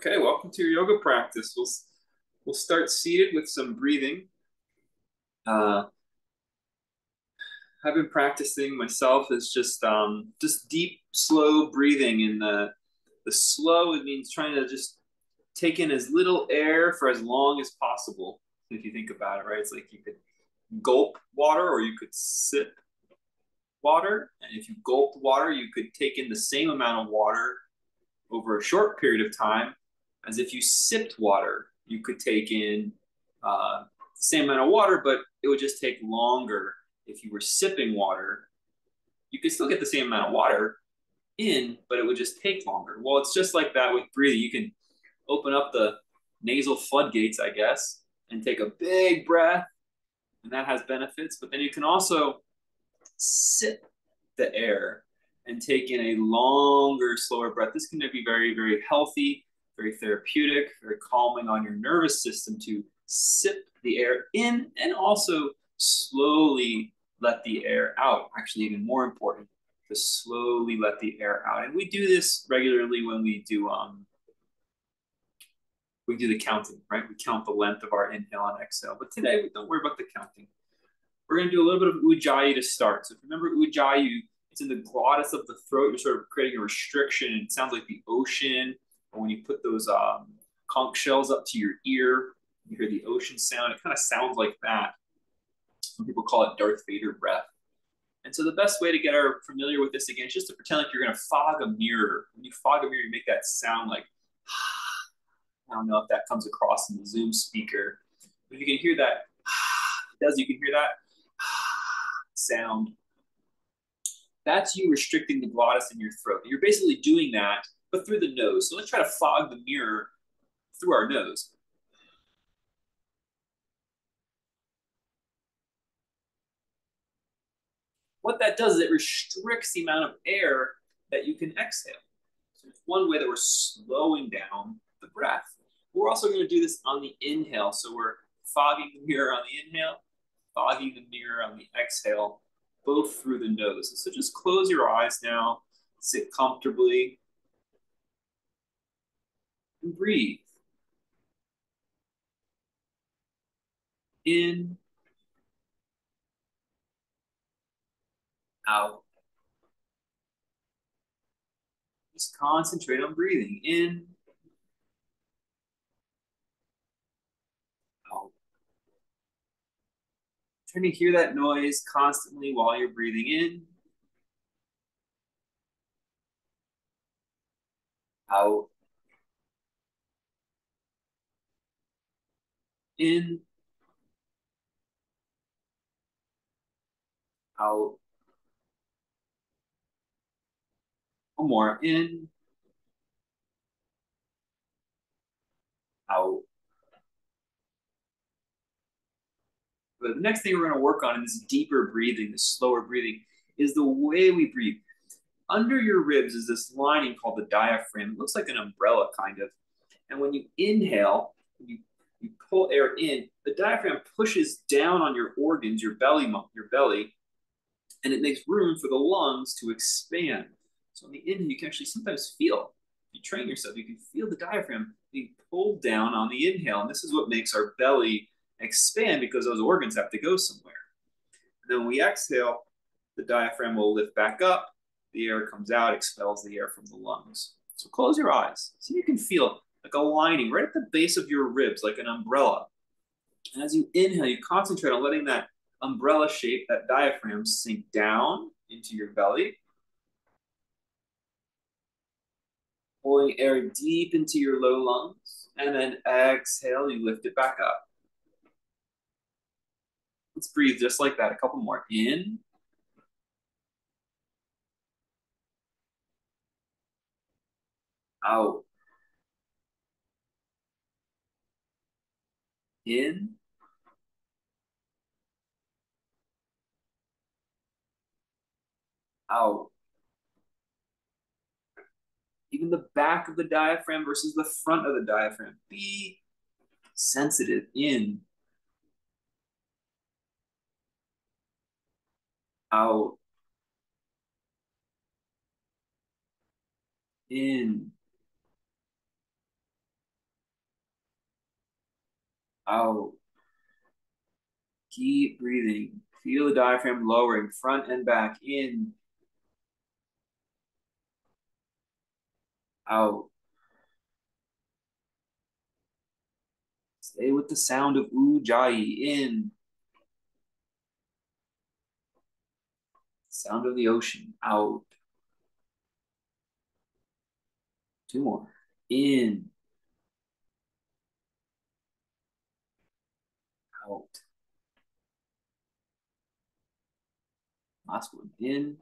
Okay, welcome to your yoga practice. We'll start seated with some breathing. Uh, I've been practicing myself is just deep, slow breathing. And the slow, it means trying to just take in as little air for as long as possible. If you think about it, right? It's like you could gulp water or you could sip water. And if you gulp water, you could take in the same amount of water over a short period of time as if you sipped water. You could take in the same amount of water, but it would just take longer. If you were sipping water, you could still get the same amount of water in, but it would just take longer. Well, it's just like that with breathing. You can open up the nasal floodgates, I guess, and take a big breath, and that has benefits. But then you can also sip the air and take in a longer, slower breath. This can be very, very healthy, very therapeutic, very calming on your nervous system to sip the air in and also slowly let the air out. Actually, even more important, to slowly let the air out. And we do this regularly when we do the counting, right? We count the length of our inhale and exhale. But today, we don't worry about the counting. We're going to do a little bit of Ujjayi to start. So if you remember Ujjayi, it's in the glottis of the throat. You're sort of creating a restriction. It sounds like the ocean. Or when you put those conch shells up to your ear, you hear the ocean sound. It kind of sounds like that. Some people call it Darth Vader breath. And so the best way to get our familiar with this again is just to pretend like you're going to fog a mirror. When you fog a mirror, you make that sound like, I don't know if that comes across in the Zoom speaker. But if you can hear that, it does, you can hear that sound. That's you restricting the glottis in your throat. You're basically doing that, but through the nose. So let's try to fog the mirror through our nose. What that does is it restricts the amount of air that you can exhale. So it's one way that we're slowing down the breath. We're also going to do this on the inhale. So we're fogging the mirror on the inhale, fogging the mirror on the exhale, both through the nose. So just close your eyes now, sit comfortably, and breathe. In, out. Just concentrate on breathing. In, out. Trying to hear that noise constantly while you're breathing in, out, in, out. One more. In, out. But the next thing we're going to work on in this deeper breathing, this slower breathing, is the way we breathe. Under your ribs is this lining called the diaphragm. It looks like an umbrella, kind of. And when you inhale, you pull air in, the diaphragm pushes down on your organs, your belly, and it makes room for the lungs to expand. So on the inhale, you can actually sometimes feel, if you train yourself, you can feel the diaphragm being pulled down on the inhale. And this is what makes our belly expand because those organs have to go somewhere. And then when we exhale, the diaphragm will lift back up, the air comes out, expels the air from the lungs. So close your eyes. See if you can feel like a lining right at the base of your ribs, like an umbrella. And as you inhale, you concentrate on letting that umbrella shape, that diaphragm, sink down into your belly, pulling air deep into your low lungs. And then exhale, you lift it back up. Let's breathe just like that. A couple more. In, out. In, out. Even the back of the diaphragm versus the front of the diaphragm. Be sensitive. In, out. In, out. Keep breathing. Feel the diaphragm lowering, front and back, in, out. Stay with the sound of Ujjayi, in. Sound of the ocean, out. Two more. In, out. Last one, in.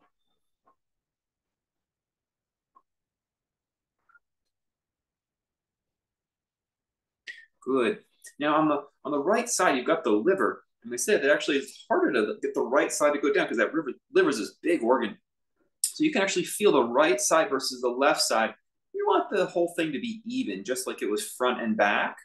Good. Now on the right side, you've got the liver. And they said that actually it's harder to get the right side to go down because that liver is this big organ. So you can actually feel the right side versus the left side. You want the whole thing to be even, just like it was front and back.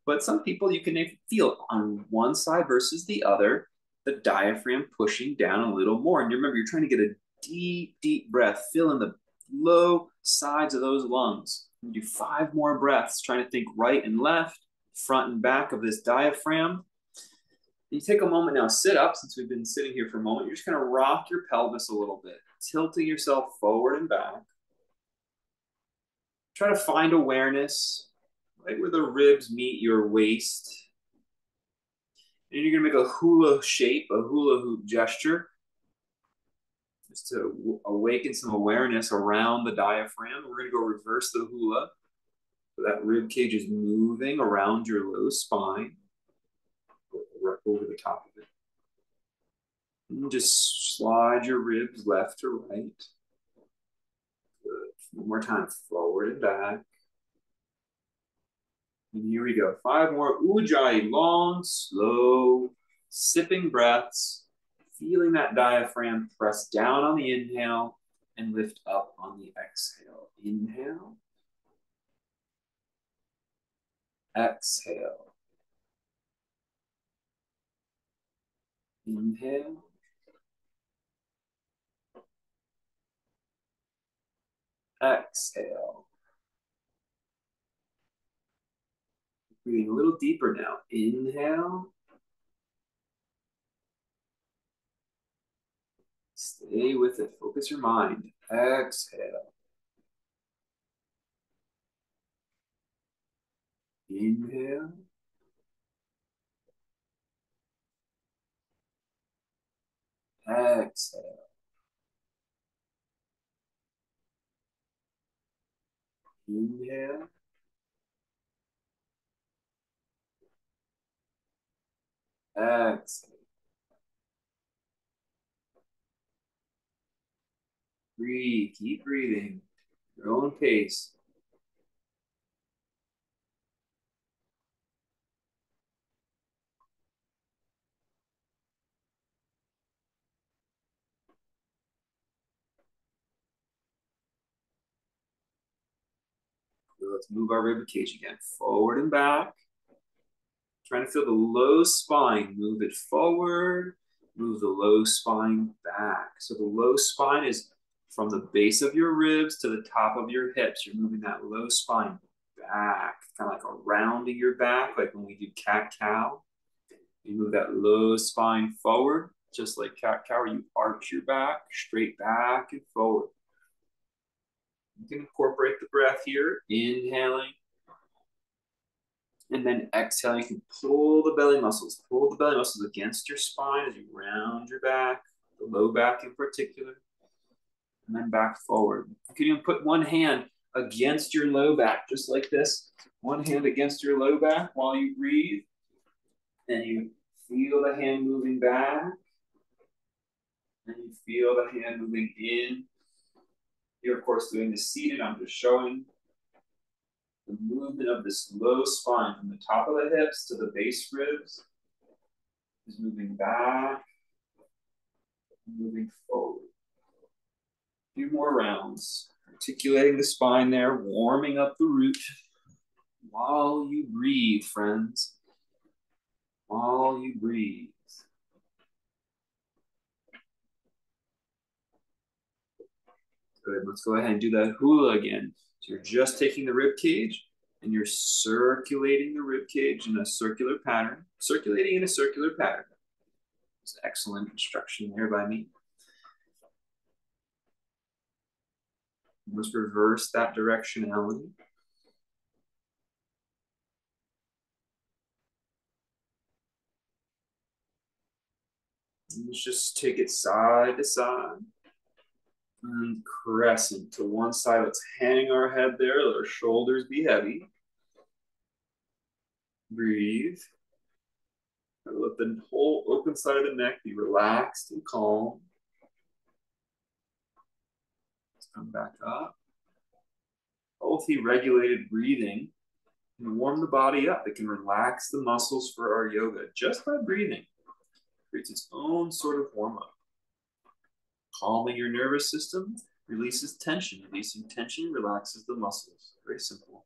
But some people you can feel on one side versus the other, the diaphragm pushing down a little more. And remember, you're trying to get a deep, deep breath, fill in the low sides of those lungs. You do 5 more breaths, trying to think right and left, front and back of this diaphragm. You take a moment now, sit up, since we've been sitting here for a moment. You're just going to rock your pelvis a little bit, tilting yourself forward and back. Try to find awareness right where the ribs meet your waist. And you're going to make a hula shape, a hula hoop gesture, just to awaken some awareness around the diaphragm. We're going to go reverse the hula. So that rib cage is moving around your low spine, right over the top of it. And just slide your ribs left to right. Good. One more time, forward and back. And here we go. 5 more Ujjayi, long, slow, sipping breaths, feeling that diaphragm press down on the inhale and lift up on the exhale. Inhale. Exhale. Inhale. Exhale. Breathing a little deeper now. Inhale. Stay with it. Focus your mind. Exhale. Inhale. Exhale. Inhale. Exhale. Breathe. Keep breathing. Your own pace. Let's move our rib cage again. Forward and back. Trying to feel the low spine. Move it forward. Move the low spine back. So the low spine is from the base of your ribs to the top of your hips. You're moving that low spine back, kind of like a rounding your back, like when we do cat-cow. You move that low spine forward, just like cat-cow, where you arch your back, straight back and forward. You can incorporate the breath here, inhaling, and then exhale. You can pull the belly muscles against your spine as you round your back, the low back in particular, and then back forward. You can even put one hand against your low back, just like this. One hand against your low back while you breathe, and you feel the hand moving back, and you feel the hand moving in. You're, of course, doing this seated. I'm just showing the movement of this low spine from the top of the hips to the base ribs is moving back, moving forward. A few more rounds, articulating the spine there, warming up the root while you breathe, friends. While you breathe. Good, let's go ahead and do that hula again. So you're just taking the rib cage, And you're circulating the rib cage in a circular pattern. Circulating in a circular pattern. It's excellent instruction there by me. Let's reverse that directionality. And let's just take it side to side. And crescent to one side. Let's hang our head there. Let our shoulders be heavy. Breathe. Let the whole open side of the neck be relaxed and calm. Let's come back up. Healthy, regulated breathing can warm the body up. It can relax the muscles for our yoga just by breathing. It creates its own sort of warm-up. Calming your nervous system releases tension. Releasing tension relaxes the muscles. Very simple.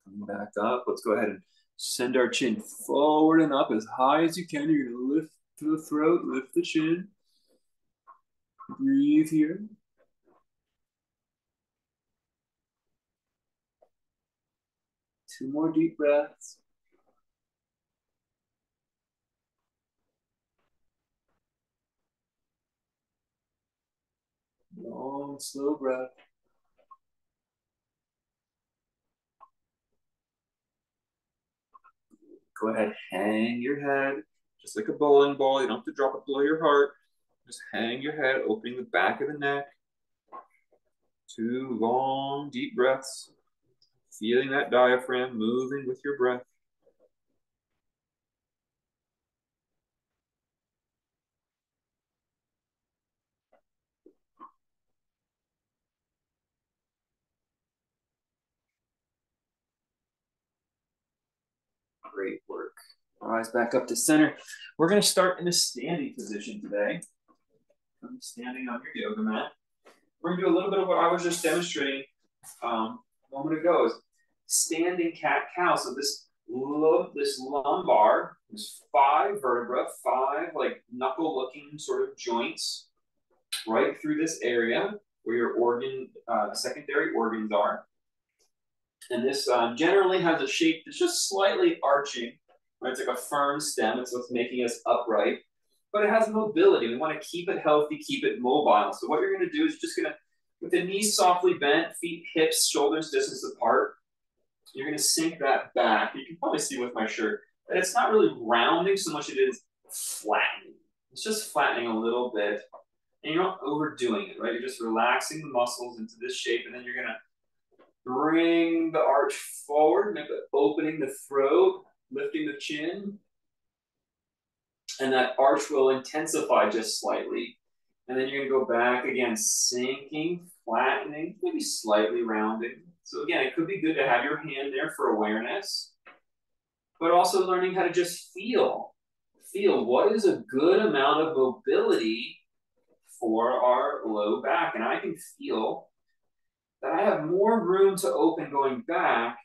Come back up. Let's go ahead and send our chin forward and up as high as you can. You're going to lift to the throat, lift the chin. Breathe here. Two more deep breaths. Long, slow breath. Go ahead, hang your head, just like a bowling ball. You don't have to drop it below your heart. Just hang your head, opening the back of the neck. Two long, deep breaths. Feeling that diaphragm moving with your breath. Great work. Rise back up to center. We're going to start in a standing position today. I'm standing on your yoga mat. We're going to do a little bit of what I was just demonstrating a moment ago. Is standing cat-cow. So this lumbar, there's 5 vertebrae, 5 like knuckle-looking sort of joints right through this area where your organ, secondary organs are. And this generally has a shape that's just slightly arching. Right? It's like a firm stem. It's what's making us upright. But it has mobility. We want to keep it healthy, keep it mobile. So what you're going to do is just going to, with the knees softly bent, feet, hips, shoulders distance apart, you're going to sink that back. You can probably see with my shirt that it's not really rounding so much as it is flattening. It's just flattening a little bit. And you're not overdoing it, right? You're just relaxing the muscles into this shape, and then you're going to bring the arch forward, opening the throat, lifting the chin. And that arch will intensify just slightly. And then you're going to go back again, sinking, flattening, maybe slightly rounding. So again, it could be good to have your hand there for awareness, but also learning how to just feel what is a good amount of mobility for our low back. And I can feel that I have more room to open going back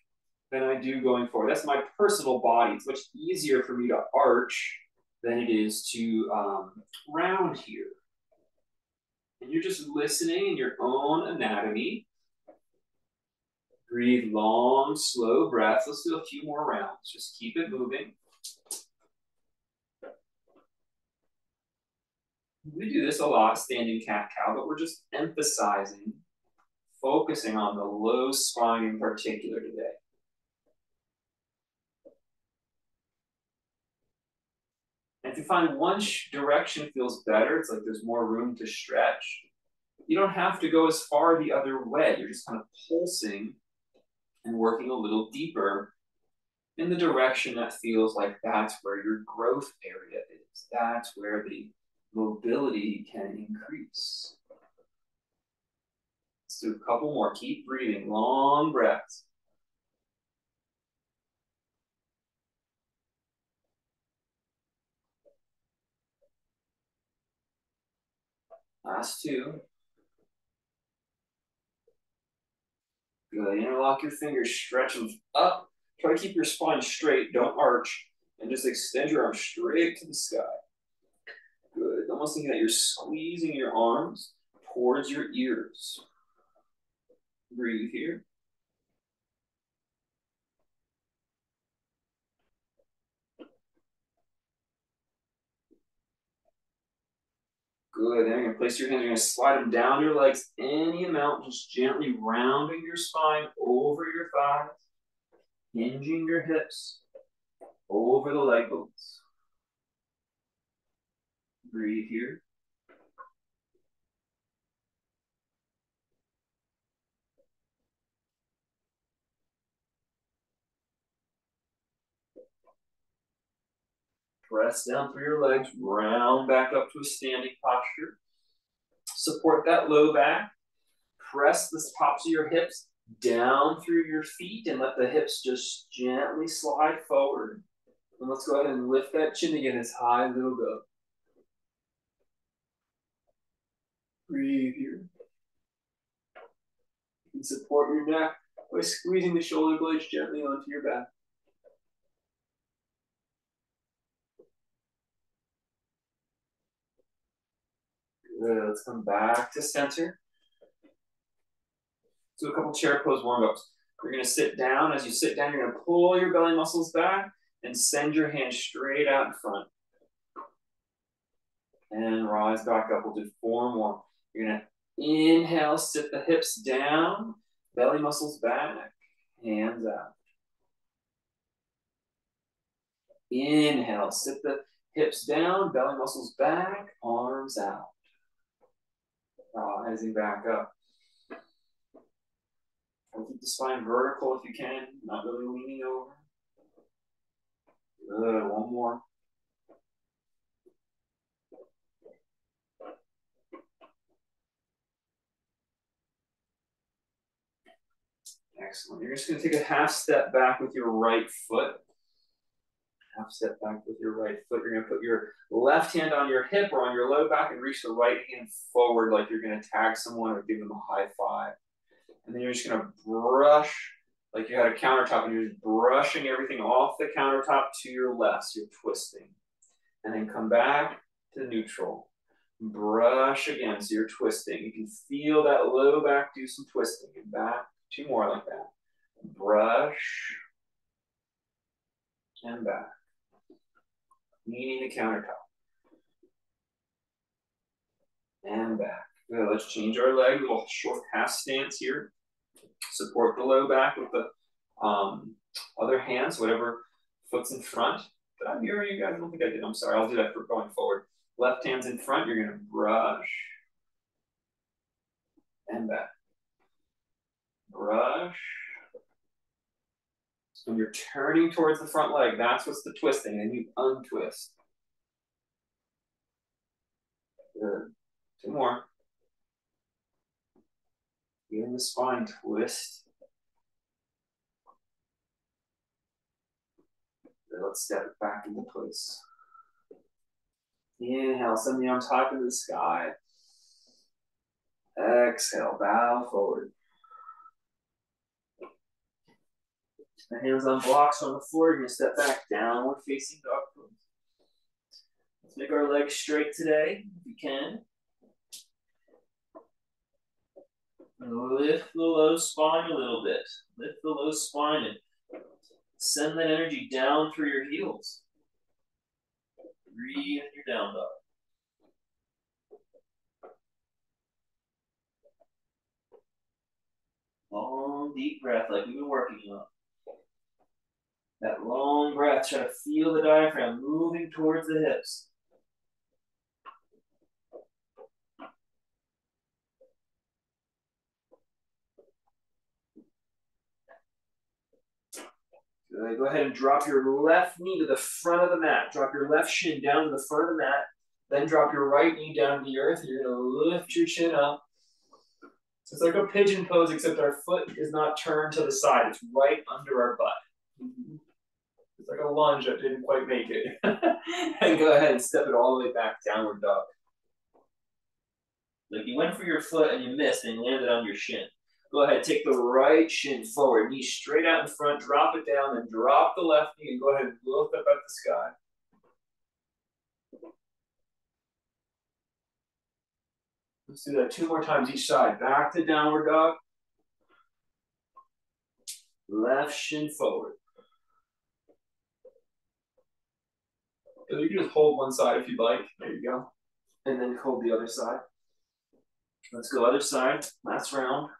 than I do going forward. That's my personal body. It's much easier for me to arch than it is to round here. And you're just listening in your own anatomy. Breathe long, slow breaths. Let's do a few more rounds. Just keep it moving. We do this a lot, standing cat-cow, but we're just emphasizing, focusing on the low spine in particular today. And if you find one direction feels better, it's like there's more room to stretch, you don't have to go as far the other way. You're just kind of pulsing and working a little deeper in the direction that feels like that's where your growth area is. That's where the mobility can increase. Let's do a couple more. Keep breathing, long breaths. Last 2. Good. Interlock your fingers, stretch them up. Try to keep your spine straight. Don't arch. And just extend your arms straight to the sky. Good. Almost thinking that you're squeezing your arms towards your ears. Breathe here. Good. Then you're going to place your hands, you're going to slide them down your legs any amount, just gently rounding your spine over your thighs, hinging your hips over the leg bones. Breathe here. Press down through your legs, round back up to a standing posture. Support that low back. Press the tops of your hips down through your feet and let the hips just gently slide forward. And let's go ahead and lift that chin again as high as it'll go. Breathe here. You can support your neck by squeezing the shoulder blades gently onto your back. Good. Let's come back to center. Do a couple chair pose warm-ups. You're going to sit down. As you sit down, you're going to pull your belly muscles back and send your hands straight out in front. And rise back up. We'll do 4 more. You're going to inhale, sit the hips down, belly muscles back, hands out. Inhale, sit the hips down, belly muscles back, arms out. Rising back up. And keep the spine vertical if you can, not really leaning over. Good, 1 more. Excellent. You're just going to take a half step back with your right foot. Half step back with your right foot. You're going to put your left hand on your hip or on your low back and reach the right hand forward like you're going to tag someone or give them a high five. And then you're just going to brush like you had a countertop and you're just brushing everything off the countertop to your left. So you're twisting. And then come back to neutral. Brush again, so you're twisting. You can feel that low back do some twisting. And back, 2 more like that. Brush and back. Kneading the countertop. And back. Good, let's change our leg, a little short half stance here. Support the low back with the other hand, so whatever foot's in front. Did I mirror you guys? I don't think I did. I'm sorry. I'll do that for going forward. Left hand's in front. You're going to brush and back. Brush. So when you're turning towards the front leg, that's what's the twisting. And you untwist. Good. 2 more. Feeling the spine twist. Good. Let's step it back into place. Inhale, send the arms high into the sky. Exhale, bow forward. The hands on blocks on the floor. You're going to step back, downward facing dog pose. Let's make our legs straight today, if you can. And lift the low spine a little bit. Lift the low spine and send that energy down through your heels. Breathe in your down dog. Long, deep breath like we've been working on. That long breath, try to feel the diaphragm moving towards the hips. Good. Go ahead and drop your left knee to the front of the mat. Drop your left shin down to the front of the mat. Then drop your right knee down to the earth. You're going to lift your chin up. So it's like a pigeon pose, except our foot is not turned to the side. It's right under our butt. It's like a lunge that didn't quite make it. And go ahead and step it all the way back, downward dog. Like you went for your foot and you missed and you landed on your shin. Go ahead, take the right shin forward, knee straight out in front, drop it down, then drop the left knee and go ahead and look up at the sky. Let's do that 2 more times each side. Back to downward dog. Left shin forward. You can just hold one side if you'd like. There you go. And then hold the other side. Let's go other side. Last round.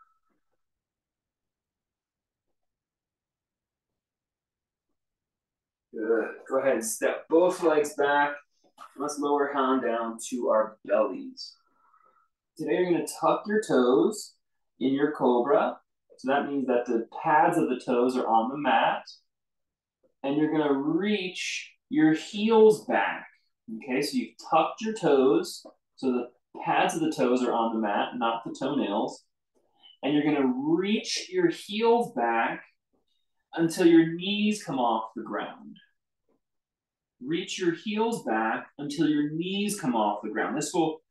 Good. Go ahead and step both legs back. Let's lower hand down to our bellies. Today you're going to tuck your toes in your cobra. So that means that the pads of the toes are on the mat. And you're going to reach your heels back. Okay, so you've tucked your toes. So the pads of the toes are on the mat, not the toenails. And you're going to reach your heels back until your knees come off the ground. Reach your heels back until your knees come off the ground. This will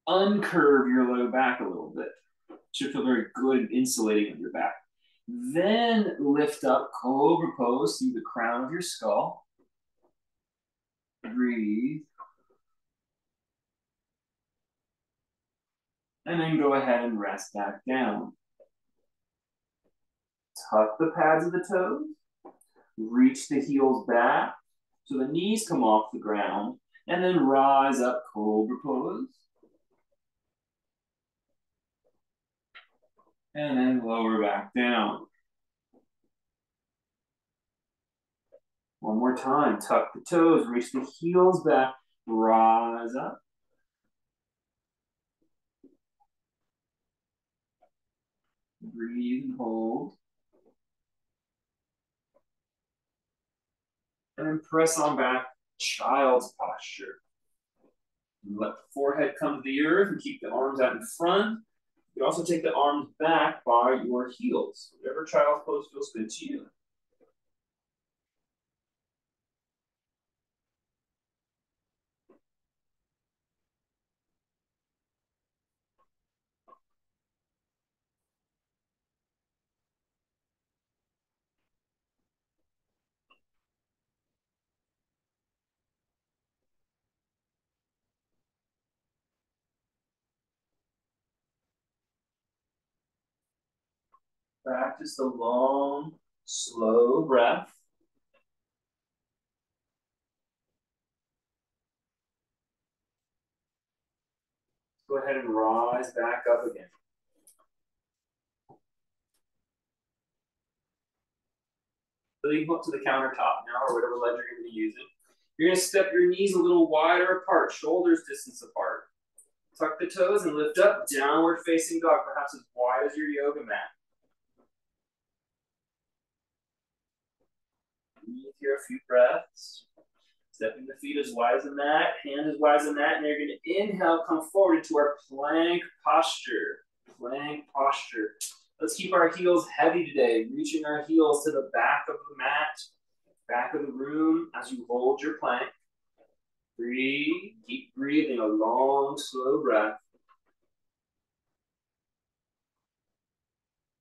uncurve your low back a little bit. It should feel very good and insulating of your back. Then lift up cobra pose through the crown of your skull. Breathe. And then go ahead and rest back down. Tuck the pads of the toes. Reach the heels back so the knees come off the ground. And then rise up, cobra pose. And then lower back down. One more time. Tuck the toes. Reach the heels back. Rise up. Breathe and hold. And then press on back, child's posture. Let the forehead come to the earth and keep the arms out in front. You can also take the arms back by your heels. Whatever child's pose feels good to you. Practice the long, slow breath. Go ahead and rise back up again. So you can go up to the countertop now or whatever ledge you're going to be using. You're going to step your knees a little wider apart, shoulders distance apart. Tuck the toes and lift up, downward facing dog, perhaps as wide as your yoga mat. Breathe here a few breaths. Stepping the feet as wide as the mat, hand as wide as the mat, and you're going to inhale, come forward into our plank posture. Plank posture. Let's keep our heels heavy today, reaching our heels to the back of the mat, back of the room as you hold your plank. Breathe, keep breathing, a long, slow breath.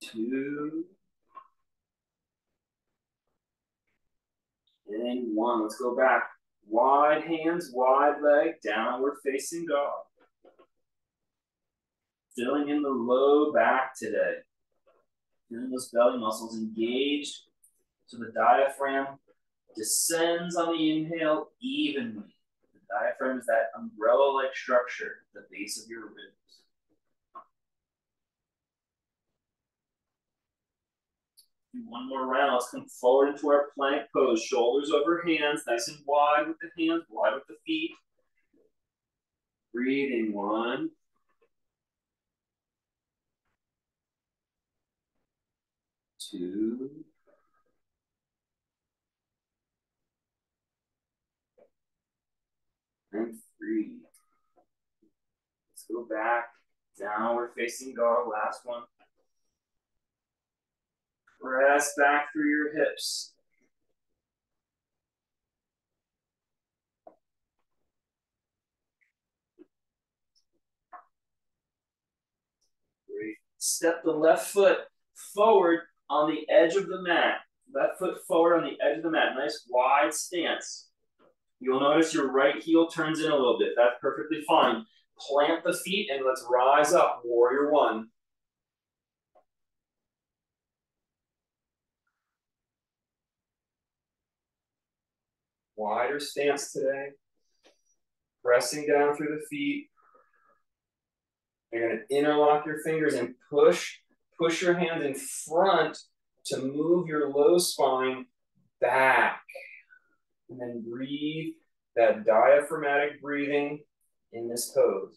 2, and 1. Let's go back. Wide hands, wide leg, downward facing dog. Filling in the low back today. Feeling those belly muscles engaged so the diaphragm descends on the inhale evenly. The diaphragm is that umbrella-like structure at the base of your ribs. Do one more round. Let's come forward into our plank pose. Shoulders over hands, nice and wide with the hands, wide with the feet. Breathing. 1, 2, and 3. Let's go back. Downward facing dog. Last one. Press back through your hips. Great. Step the left foot forward on the edge of the mat. Left foot forward on the edge of the mat. Nice wide stance. You'll notice your right heel turns in a little bit. That's perfectly fine. Plant the feet and let's rise up. Warrior 1. Wider stance today. Pressing down through the feet. You're going to interlock your fingers and push your hands in front to move your low spine back. And then breathe that diaphragmatic breathing in this pose.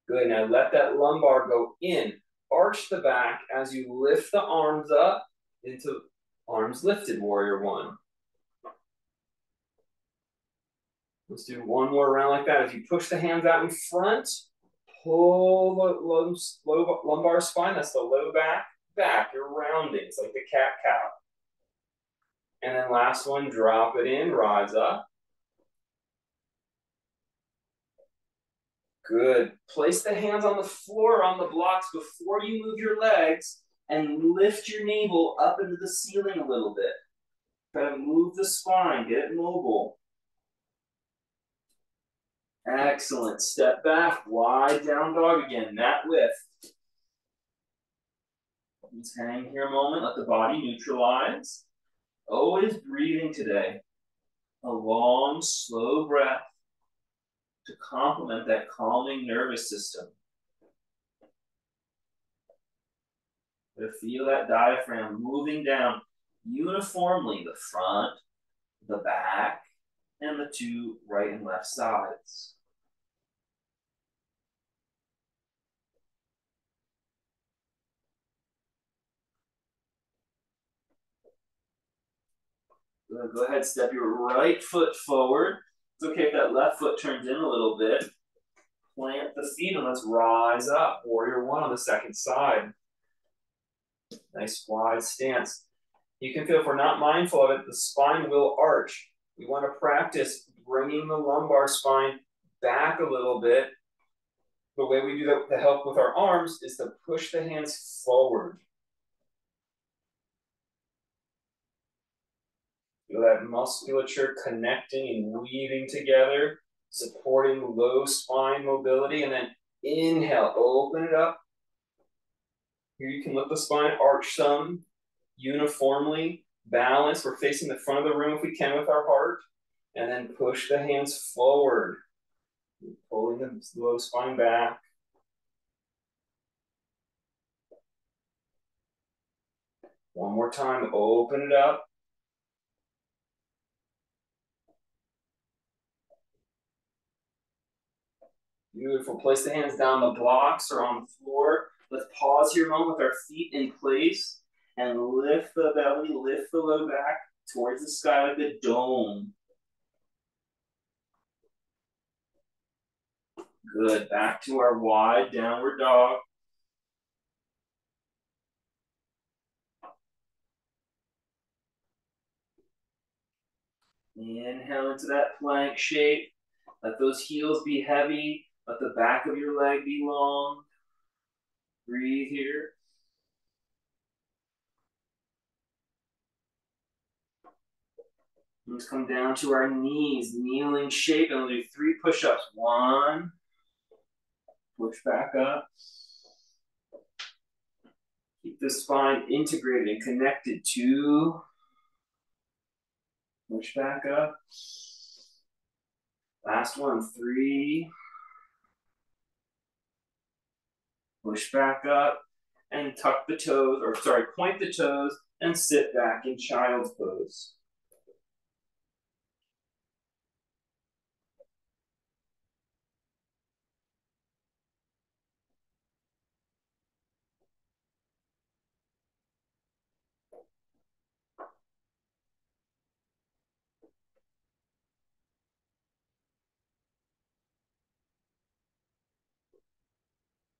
Good, now let that lumbar go in. Arch the back as you lift the arms up into arms lifted, warrior one. Let's do one more round like that. As you push the hands out in front, pull the low lumbar spine, that's the low back. You're rounding, it's like the cat-cow. And then last one, drop it in, rise up. Good. Place the hands on the floor, on the blocks before you move your legs and lift your navel up into the ceiling a little bit. Try to move the spine, get it mobile. Excellent. Step back, wide down dog again, that lift. Just hang here a moment, let the body neutralize. Always breathing today. A long, slow breath to complement that calming nervous system. To feel that diaphragm moving down uniformly, the front, the back, and the two right and left sides. Go ahead, step your right foot forward. It's okay if that left foot turns in a little bit. Plant the feet and let's rise up. Warrior one on the second side. Nice wide stance. You can feel, if we're not mindful of it, the spine will arch. We want to practice bringing the lumbar spine back a little bit. The way we do that to help with our arms is to push the hands forward. Feel that musculature connecting and weaving together, supporting low spine mobility, and then inhale, open it up. Here you can let the spine arch some, uniformly, balance. We're facing the front of the room if we can with our heart, and then push the hands forward, pulling the low spine back. One more time, open it up. Beautiful. Place the hands down the blocks or on the floor. Let's pause here a moment with our feet in place and lift the belly, lift the low back towards the sky like a dome. Good. Back to our wide downward dog. Inhale into that plank shape. Let those heels be heavy. Let the back of your leg be long. Breathe here. Let's come down to our knees, kneeling shape, and we'll do 3 push-ups. 1, push back up. Keep the spine integrated and connected. 2, push back up. Last one, 3, push back up and tuck the toes, or sorry, point the toes and sit back in child's pose.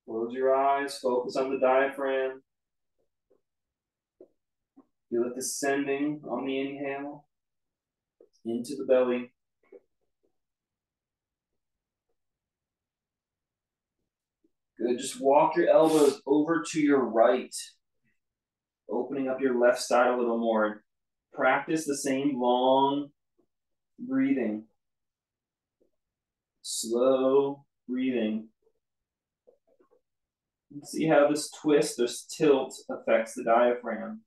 Close your eyes, focus on the diaphragm. Feel it descending on the inhale into the belly. Good, just walk your elbows over to your right, opening up your left side a little more. Practice the same long breathing, slow breathing. See how this twist, this tilt affects the diaphragm.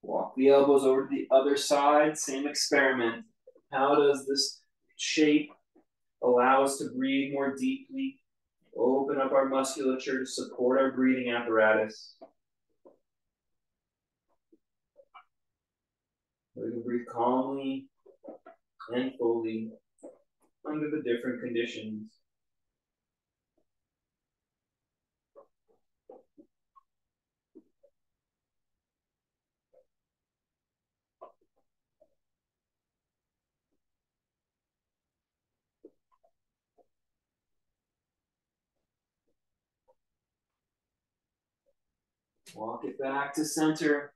Walk the elbows over to the other side, same experiment. How does this shape allow us to breathe more deeply, open up our musculature to support our breathing apparatus? We can breathe calmly and fully under the different conditions. Walk it back to center.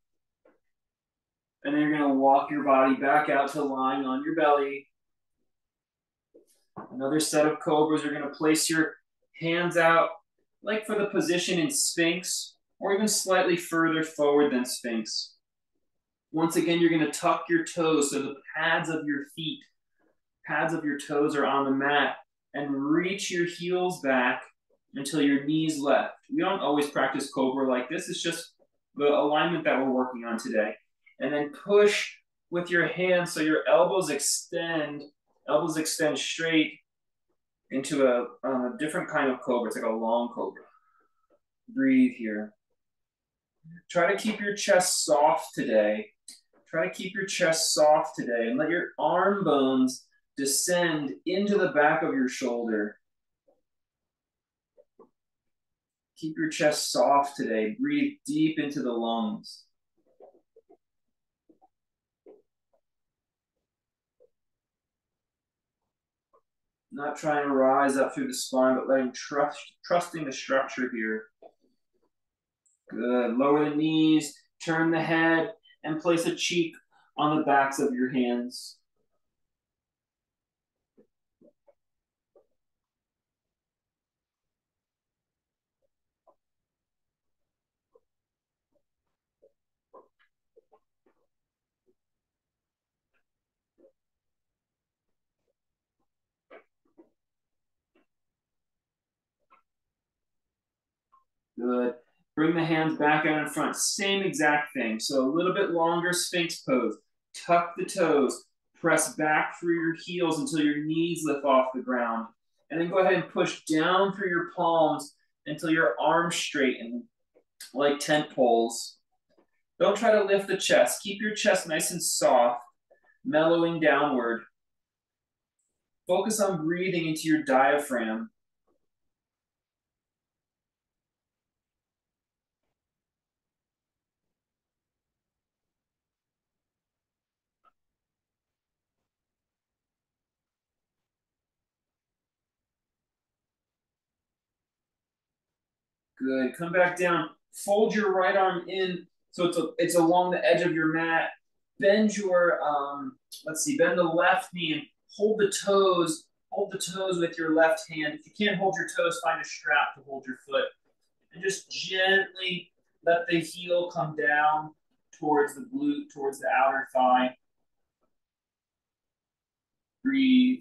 And then you're going to walk your body back out to lying on your belly. Another set of cobras. You're going to place your hands out, like for the position in Sphinx, or even slightly further forward than Sphinx. Once again, you're going to tuck your toes so the pads of your feet, pads of your toes are on the mat, and reach your heels back until your knees left. We don't always practice cobra like this. It's just the alignment that we're working on today. And then push with your hands so your elbows extend straight into a different kind of cobra. It's like a long cobra. Breathe here. Try to keep your chest soft today. Try to keep your chest soft today and let your arm bones descend into the back of your shoulder. Keep your chest soft today. Breathe deep into the lungs. Not trying to rise up through the spine, but trusting the structure here. Good. Lower the knees, turn the head, and place a cheek on the backs of your hands. Good. Bring the hands back out in front. Same exact thing. So a little bit longer Sphinx pose. Tuck the toes. Press back through your heels until your knees lift off the ground. And then go ahead and push down through your palms until your arms straighten like tent poles. Don't try to lift the chest. Keep your chest nice and soft, mellowing downward. Focus on breathing into your diaphragm. Good. Come back down. Fold your right arm in so it's along the edge of your mat. Bend your bend the left knee and hold the toes. Hold the toes with your left hand. If you can't hold your toes, find a strap to hold your foot. And just gently let the heel come down towards the glute, towards the outer thigh. Breathe.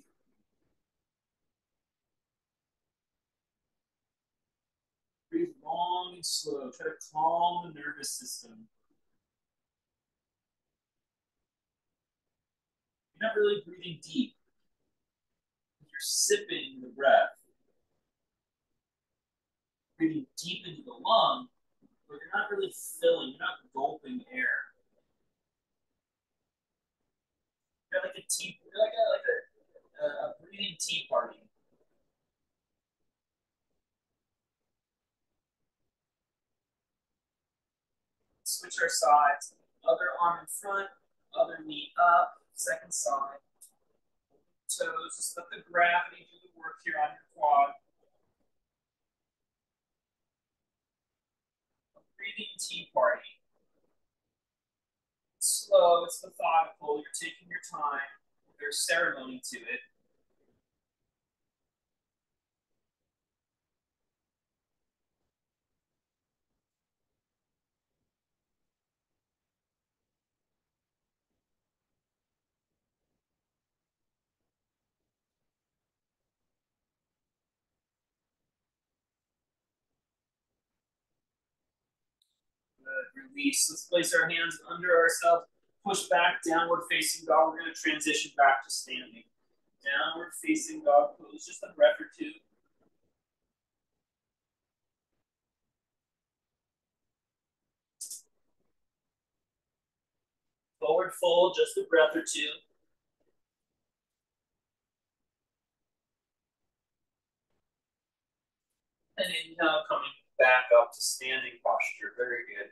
Breathe long and slow. Try to calm the nervous system. You're not really breathing deep. You're sipping the breath. Breathing deep into the lung, but you're not really filling, you're not gulping air. You're like a tea, you're like a breathing tea party. Switch our sides. Other arm in front, other knee up, second side. Toes, just let the gravity do the work here on your quad. A breathing tea party. It's slow, it's methodical, you're taking your time. There's ceremony to it. release. Let's place our hands under ourselves, push back, downward facing dog. We're going to transition back to standing. Downward facing dog pose, just a breath or two. Forward fold, just a breath or two. And inhale, coming back up to standing posture. Very good.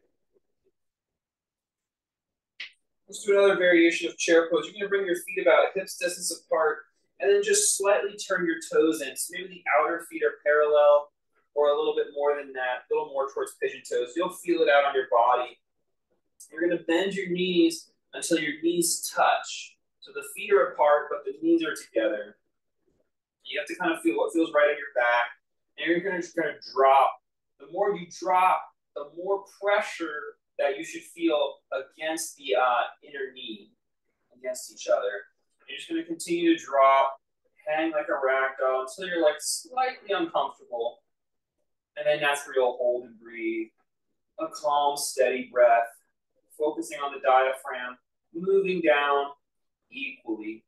Let's do another variation of chair pose. You're going to bring your feet about hips distance apart and then just slightly turn your toes in. So maybe the outer feet are parallel or a little bit more than that, a little more towards pigeon toes. You'll feel it out on your body. You're going to bend your knees until your knees touch. So the feet are apart, but the knees are together. You have to kind of feel what feels right on your back. And you're going to just kind of drop. The more you drop, the more pressure that you should feel against the inner knee, against each other. You're just going to continue to drop, hang like a ragdoll until you're like slightly uncomfortable. And then that's where you'll hold and breathe. A calm, steady breath, focusing on the diaphragm, moving down equally.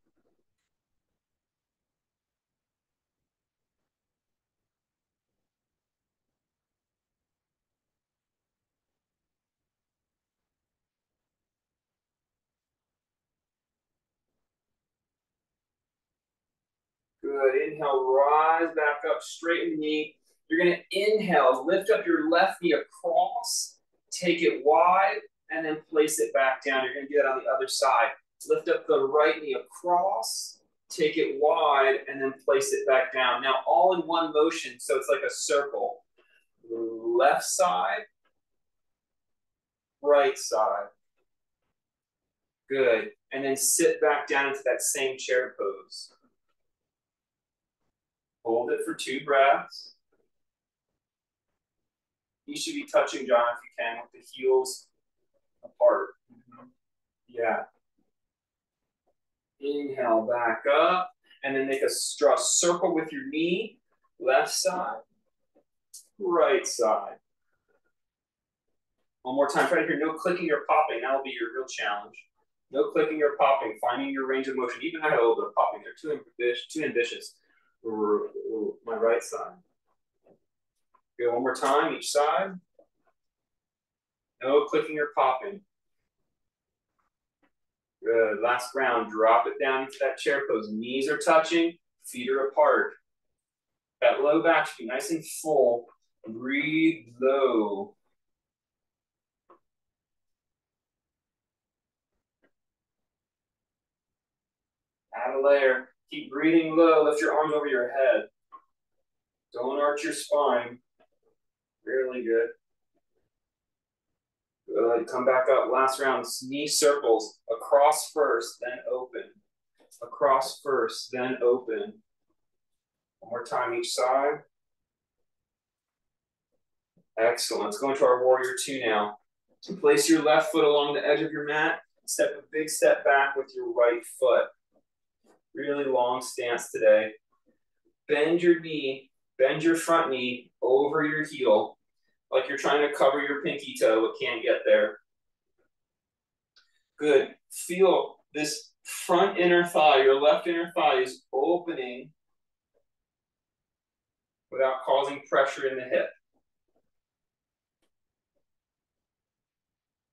Good. Inhale, rise back up, straighten the knee. You're going to inhale, lift up your left knee across, take it wide, and then place it back down. You're going to do that on the other side. Lift up the right knee across, take it wide, and then place it back down. Now, all in one motion, so it's like a circle. Left side, right side. Good. And then sit back down into that same chair pose. Hold it for 2 breaths. You should be touching, John, if you can, with the heels apart. Yeah. Inhale back up, and then make a draw a circle with your knee. Left side, right side. One more time. Try to hear no clicking or popping. That'll be your real challenge. No clicking or popping. Finding your range of motion. Even I had a little bit of popping there. Too ambitious. My right side. Good. One more time. Each side. No clicking or popping. Good. Last round. Drop it down into that chair pose. Knees are touching. Feet are apart. That low back should be nice and full. Breathe low. Add a layer. Keep breathing low. Lift your arms over your head. Don't arch your spine. Really good. Good. Come back up. Last round. Knee circles. Across first, then open. Across first, then open. One more time each side. Excellent. Let's go into our warrior 2 now. So place your left foot along the edge of your mat. Step a big step back with your right foot. Really long stance today. Bend your knee, bend your front knee over your heel, like you're trying to cover your pinky toe but can't get there. Good. Feel this front inner thigh, your left inner thigh is opening without causing pressure in the hip.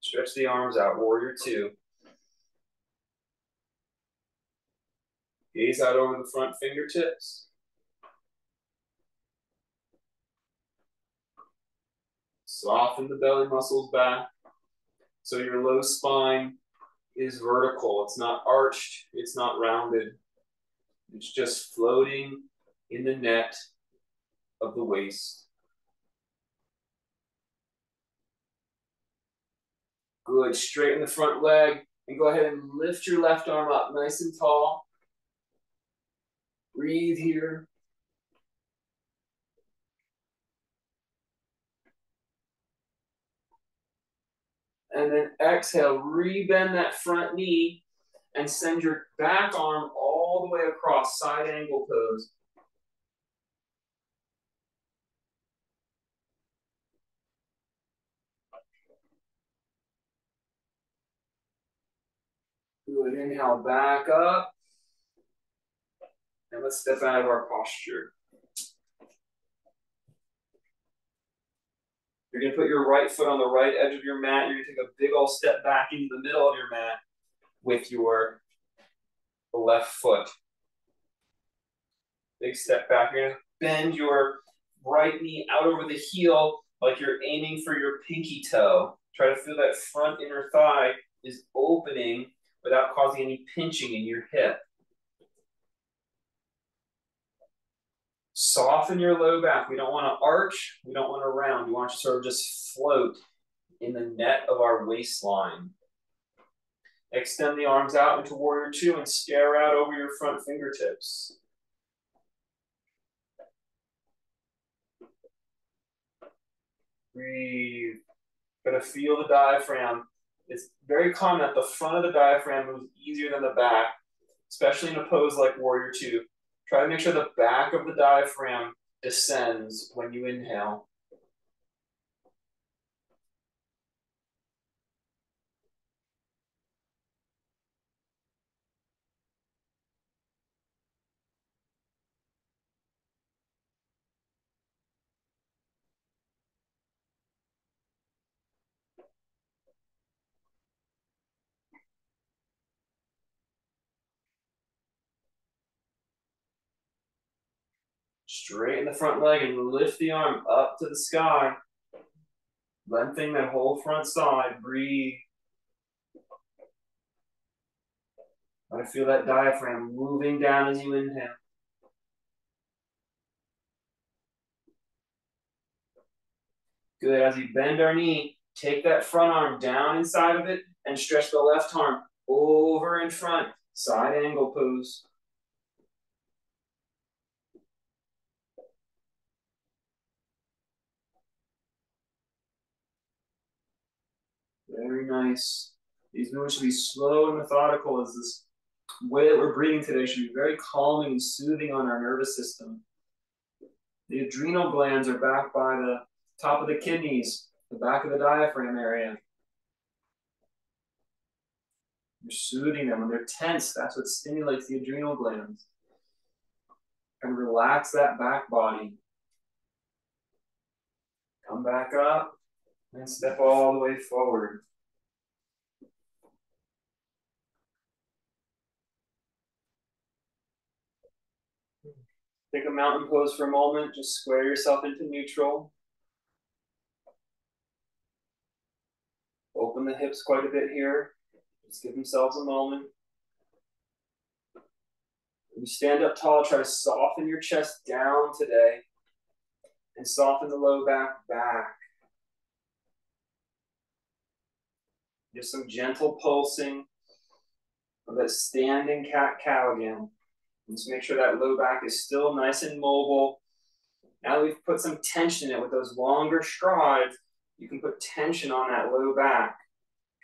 Stretch the arms out, warrior 2. Gaze out over the front fingertips. Soften the belly muscles back so your low spine is vertical. It's not arched, it's not rounded. It's just floating in the net of the waist. Good. Straighten the front leg and go ahead and lift your left arm up nice and tall. Breathe here. And then exhale, rebend that front knee and send your back arm all the way across, side angle pose. Good inhale, back up. And let's step out of our posture. You're going to put your right foot on the right edge of your mat. You're going to take a big old step back into the middle of your mat with your left foot. Big step back. You're going to bend your right knee out over the heel like you're aiming for your pinky toe. Try to feel that front inner thigh is opening without causing any pinching in your hip. Soften your low back. We don't want to arch. We don't want to round. We want to sort of just float in the net of our waistline. Extend the arms out into Warrior Two and stare out over your front fingertips. Breathe. Gotta feel the diaphragm. It's very common that the front of the diaphragm moves easier than the back, especially in a pose like Warrior Two. Try to make sure the back of the diaphragm descends when you inhale. Straighten the front leg and lift the arm up to the sky. Lengthening that whole front side. Breathe. I feel that diaphragm moving down as you inhale. Good. As we bend our knee, take that front arm down inside of it and stretch the left arm over in front. Side angle pose. Very nice. These movements should be slow and methodical, as this way that we're breathing today should be very calming and soothing on our nervous system. The adrenal glands are back by the top of the kidneys, the back of the diaphragm area. You're soothing them. When they're tense, that's what stimulates the adrenal glands. And relax that back body. Come back up and step all the way forward. Take a mountain pose for a moment. Just square yourself into neutral. Open the hips quite a bit here. Just give themselves a moment. When you stand up tall, try to soften your chest down today and soften the low back. Just some gentle pulsing of that standing cat-cow again. Just make sure that low back is still nice and mobile. Now that we've put some tension in it with those longer strides, you can put tension on that low back.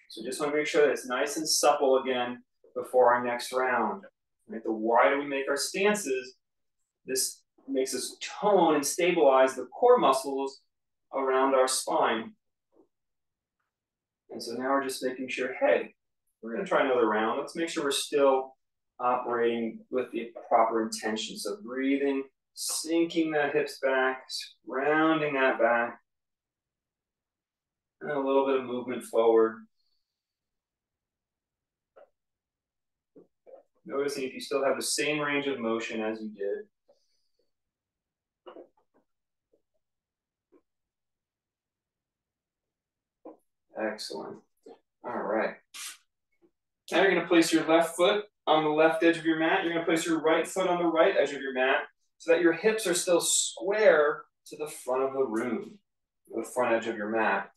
So just want to make sure that it's nice and supple again before our next round. Right? The wider we make our stances, this makes us tone and stabilize the core muscles around our spine. And so now we're just making sure, hey, we're going to try another round. Let's make sure we're still operating with the proper intention. So breathing, sinking that hips back, rounding that back, and a little bit of movement forward. Noticing if you still have the same range of motion as you did. Excellent. All right. Now you're going to place your left foot on the left edge of your mat. You're going to place your right foot on the right edge of your mat so that your hips are still square to the front of the room, the front edge of your mat.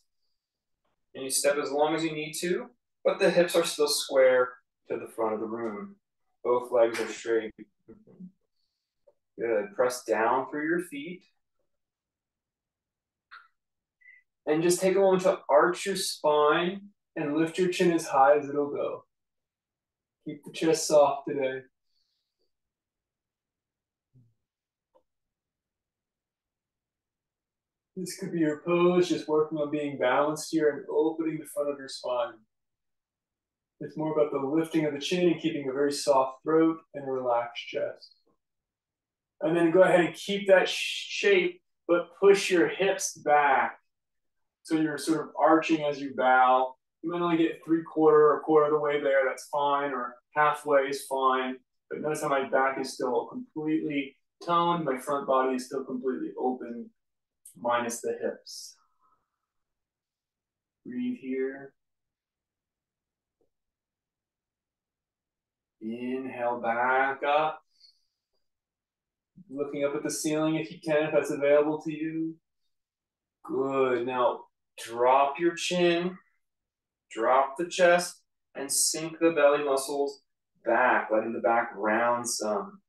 And you step as long as you need to, but the hips are still square to the front of the room. Both legs are straight. Good. Press down through your feet. And just take a moment to arch your spine and lift your chin as high as it'll go. Keep the chest soft today. This could be your pose, just working on being balanced here and opening the front of your spine. It's more about the lifting of the chin and keeping a very soft throat and relaxed chest. And then go ahead and keep that shape, but push your hips back. So you're sort of arching as you bow. You might only get 3/4 or a quarter of the way there, that's fine, or halfway is fine. But notice how my back is still completely toned, my front body is still completely open, minus the hips. Breathe here. Inhale back up. Looking up at the ceiling if you can, if that's available to you. Good. Now drop your chin, drop the chest, and sink the belly muscles back, letting the back round some.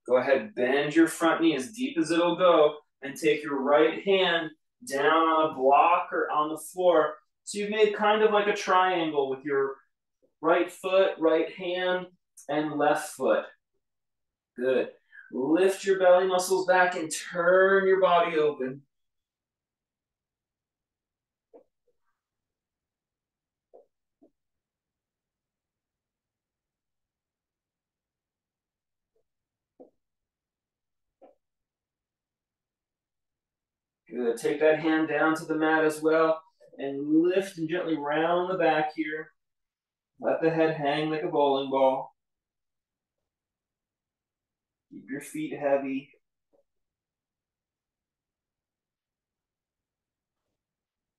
Go ahead, bend your front knee as deep as it'll go, and take your right hand down on a block or on the floor. So you've made kind of like a triangle with your right foot, right hand, and left foot. Good. Lift your belly muscles back and turn your body open. Good. Take that hand down to the mat as well and lift and gently round the back here. Let the head hang like a bowling ball. Keep your feet heavy.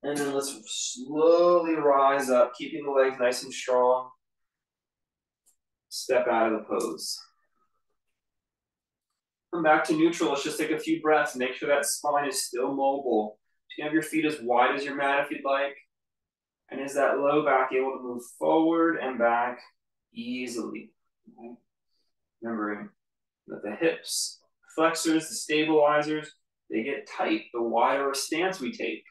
And then let's slowly rise up, keeping the legs nice and strong. Step out of the pose. Come back to neutral. Let's just take a few breaths. Make sure that spine is still mobile. You can have your feet as wide as your mat if you'd like. And is that low back able to move forward and back easily? Okay. Remembering that the hips, flexors, the stabilizers, they get tight the wider a stance we take.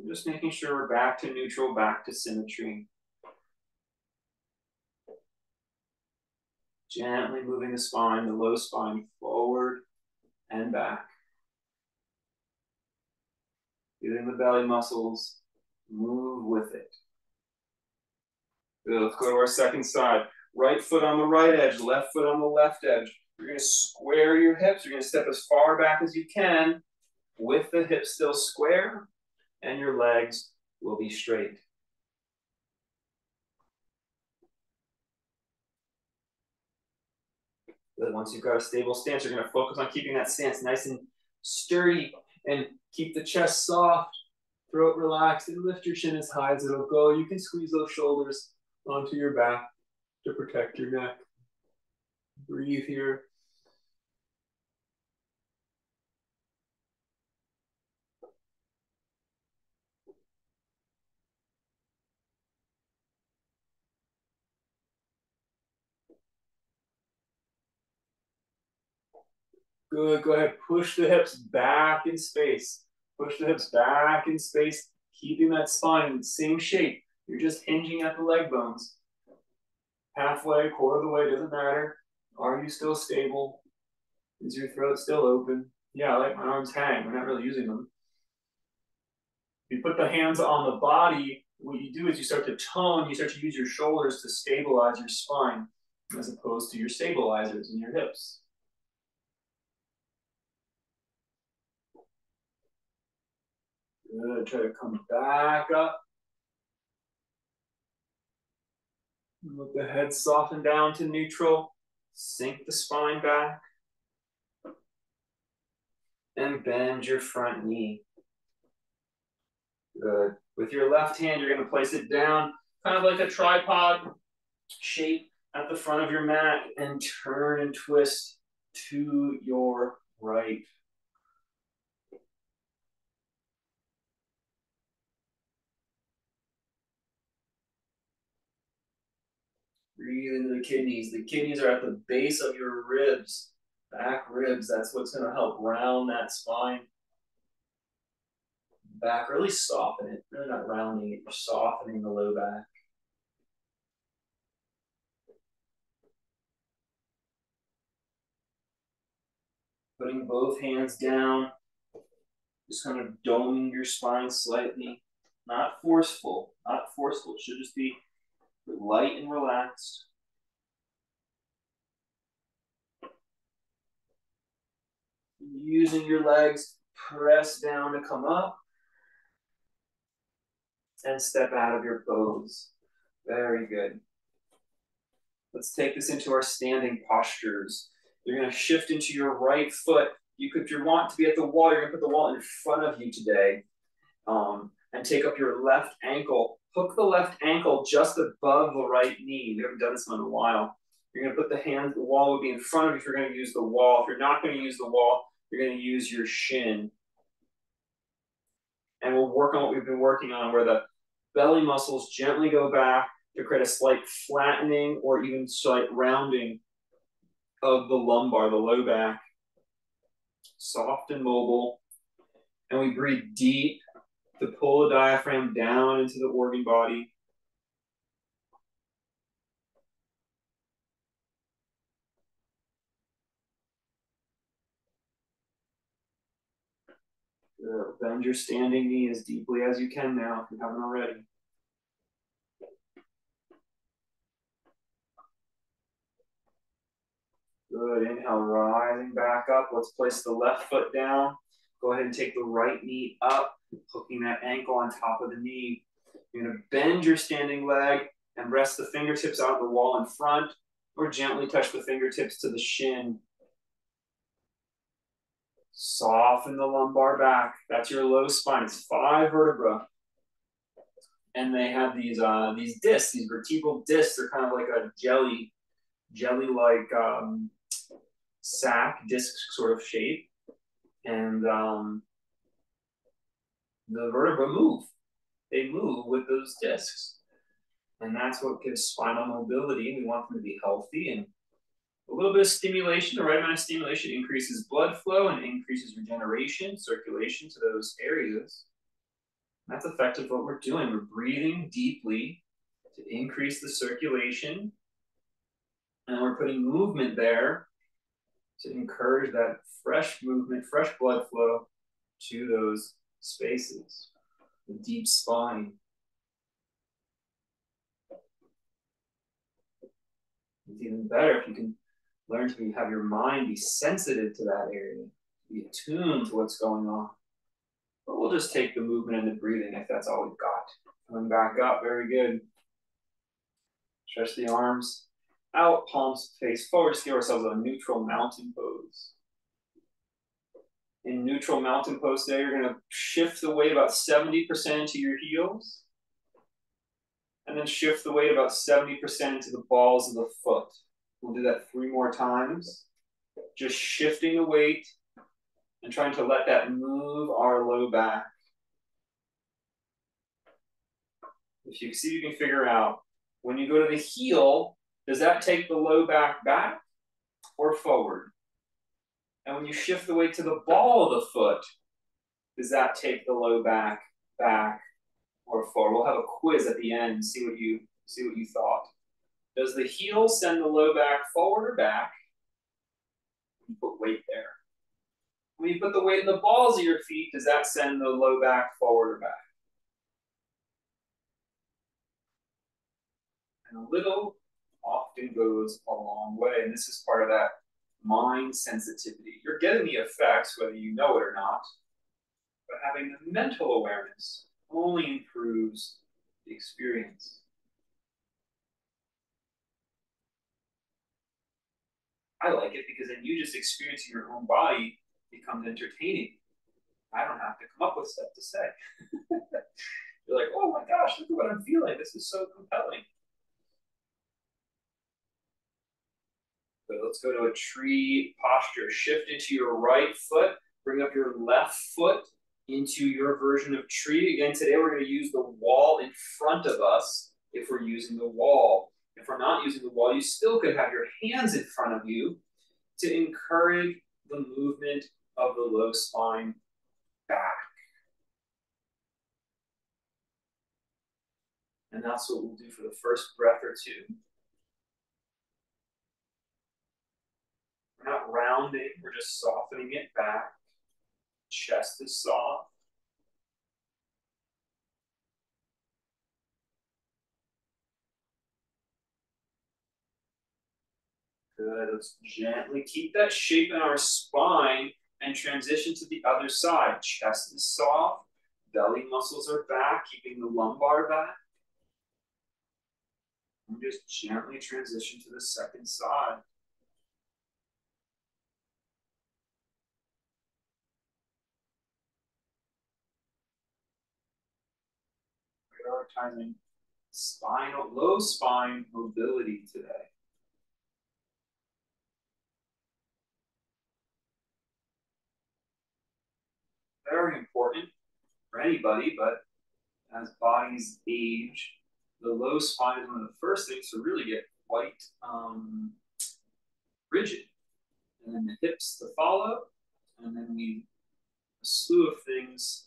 Just making sure we're back to neutral, back to symmetry. Gently moving the spine, the low spine, forward and back. Feeling the belly muscles, move with it. Good. Let's go to our second side. Right foot on the right edge, left foot on the left edge. You're going to square your hips. You're going to step as far back as you can with the hips still square, and your legs will be straight. Good. Once you've got a stable stance, you're going to focus on keeping that stance nice and sturdy and keep the chest soft, throat relaxed, and lift your chin as high as it'll go. You can squeeze those shoulders onto your back to protect your neck. Breathe here. Good. Go ahead. Push the hips back in space. Push the hips back in space, keeping that spine in the same shape. You're just hinging at the leg bones. Halfway, quarter of the way, doesn't matter. Are you still stable? Is your throat still open? Yeah, I like my arms hang. We're not really using them. If you put the hands on the body, what you do is you start to tone, you start to use your shoulders to stabilize your spine as opposed to your stabilizers in your hips. Good. Try to come back up. Let the head soften down to neutral. Sink the spine back. And bend your front knee. Good. With your left hand, you're going to place it down, kind of like a tripod shape at the front of your mat, and turn and twist to your right. Breathe into the kidneys. The kidneys are at the base of your ribs, back ribs. That's what's going to help round that spine. Back, really soften it. Really not rounding it, you're softening the low back. Putting both hands down, just kind of doming your spine slightly. Not forceful, not forceful. It should just be light and relaxed. Using your legs, press down to come up and step out of your pose. Very good. Let's take this into our standing postures. You're going to shift into your right foot. If you want to be at the wall, you're going to put the wall in front of you today. And take up your left ankle. Hook the left ankle just above the right knee. We haven't done this one in a while. You're going to put the wall would be in front of you if you're going to use the wall. If you're not going to use the wall, you're going to use your shin. And we'll work on what we've been working on, where the belly muscles gently go back to create a slight flattening or even slight rounding of the lumbar, the low back. Soft and mobile. And we breathe deep to pull the diaphragm down into the organ body. Good. Bend your standing knee as deeply as you can now, if you haven't already. Good. Inhale, rising back up. Let's place the left foot down. Go ahead and take the right knee up, hooking that ankle on top of the knee. You're going to bend your standing leg and rest the fingertips out of the wall in front, or gently touch the fingertips to the shin. Soften the lumbar back. That's your low spine. It's 5 vertebrae. And they have these discs, these vertebral discs. They're kind of like a jelly-like sac, disc sort of shape. And the vertebrae move. They move with those discs. And that's what gives spinal mobility. We want them to be healthy, and a little bit of stimulation, the right amount of stimulation, increases blood flow and increases regeneration, circulation to those areas. And that's effectively what we're doing. We're breathing deeply to increase the circulation, and we're putting movement there to encourage that fresh movement, fresh blood flow to those spaces, the deep spine. It's even better if you can learn to have your mind be sensitive to that area, be attuned to what's going on. But we'll just take the movement and the breathing if that's all we've got. Coming back up, very good. Stretch the arms out, palms face forward. Just give ourselves a neutral mountain pose. In neutral mountain pose today, you're going to shift the weight about 70% into your heels, and then shift the weight about 70% into the balls of the foot. We'll do that 3 more times. Just shifting the weight and trying to let that move our low back. If you see, you can figure out, when you go to the heel, does that take the low back back or forward? And when you shift the weight to the ball of the foot, does that take the low back back or forward? We'll have a quiz at the end and see what you thought. Does the heel send the low back forward or back? You put weight there. When you put the weight in the balls of your feet, does that send the low back forward or back? And a little often goes a long way, and this is part of that mind sensitivity. You're getting the effects, whether you know it or not, but having the mental awareness only improves the experience. I like it because then you just experiencing your own body becomes entertaining. I don't have to come up with stuff to say. You're like, oh my gosh, look at what I'm feeling. This is so compelling. So let's go to a tree posture. Shift into your right foot. Bring up your left foot into your version of tree. Again, today we're going to use the wall in front of us if we're using the wall. If we're not using the wall, you still could have your hands in front of you to encourage the movement of the low spine back. And that's what we'll do for the first breath or two. We're not rounding, we're just softening it back. Chest is soft. Good. Let's gently keep that shape in our spine and transition to the other side. Chest is soft. Belly muscles are back, keeping the lumbar back. And just gently transition to the second side. Prioritizing low spine mobility today. Very important for anybody, but as bodies age, the low spine is one of the first things to really get quite rigid. And then the hips to follow, and then a slew of things,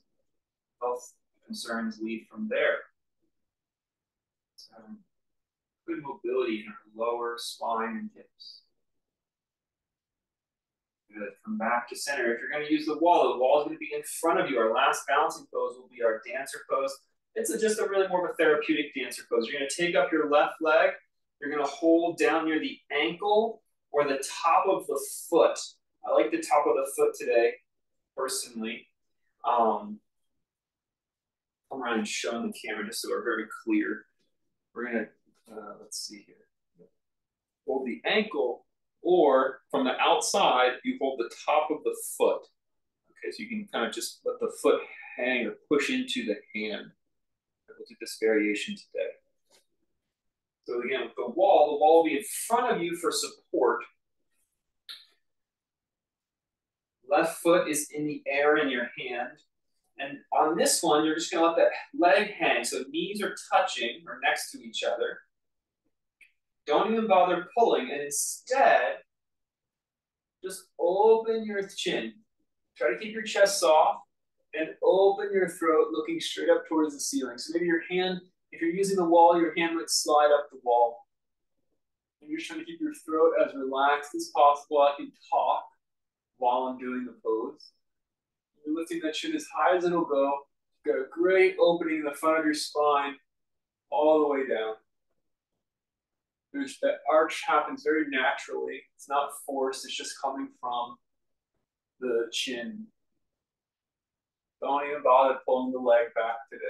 health concerns lead from there. So good mobility in our lower spine and hips. Good. Come back to center. If you're going to use the wall is going to be in front of you. Our last balancing pose will be our dancer pose. It's just a really more of a therapeutic dancer pose. You're going to take up your left leg. You're going to hold down near the ankle or the top of the foot. I like the top of the foot today, personally. Come around and show on the camera just so we're very clear. We're going to, let's see here. Hold the ankle, or from the outside, you hold the top of the foot. Okay, so you can kind of just let the foot hang or push into the hand. We'll do this variation today. So again, with the wall will be in front of you for support. Left foot is in the air in your hand. And on this one, you're just going to let that leg hang. So knees are touching or next to each other. Don't even bother pulling. And instead, just open your chin. Try to keep your chest soft and open your throat looking straight up towards the ceiling. So maybe your hand, if you're using the wall, your hand might slide up the wall. And you're just trying to keep your throat as relaxed as possible. I can talk while I'm doing the pose. You're lifting that chin as high as it'll go. You've got a great opening in the front of your spine all the way down. That arch happens very naturally. It's not forced. It's just coming from the chin. Don't even bother pulling the leg back today.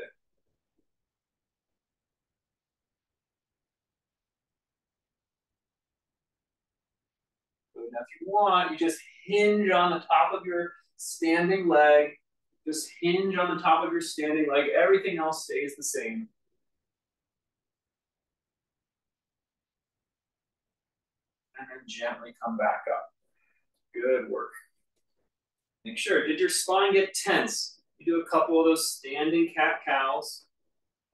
Good. Now, if you want, you just hinge on the top of your standing leg. Just hinge on the top of your standing leg. Everything else stays the same. And then gently come back up. Good work. Make sure, did your spine get tense? You do a couple of those standing cat-cows.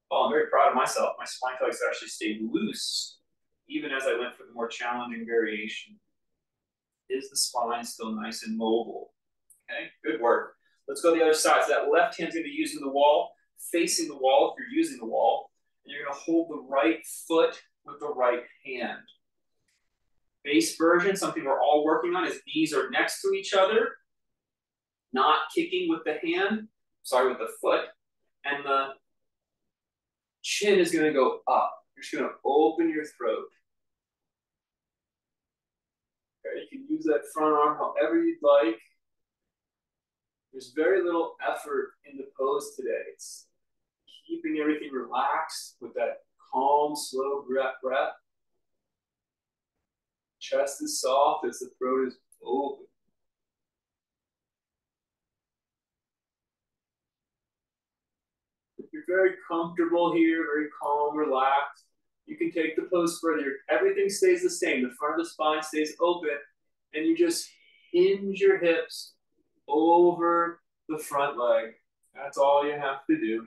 Oh, I'm very proud of myself. My spine flex actually stayed loose, even as I went for the more challenging variation. Is the spine still nice and mobile? Okay, good work. Let's go to the other side. So that left hand's going to be using the wall, facing the wall if you're using the wall. And you're going to hold the right foot with the right hand. Base version, something we're all working on, is knees are next to each other, not kicking with the hand, with the foot, and the chin is going to go up. You're just going to open your throat. Okay, you can use that front arm however you'd like. There's very little effort in the pose today. It's keeping everything relaxed with that calm, slow breath. Chest is soft as the throat is open. If you're very comfortable here, very calm, relaxed, you can take the pose further. Everything stays the same. The front of the spine stays open, and you just hinge your hips over the front leg. That's all you have to do.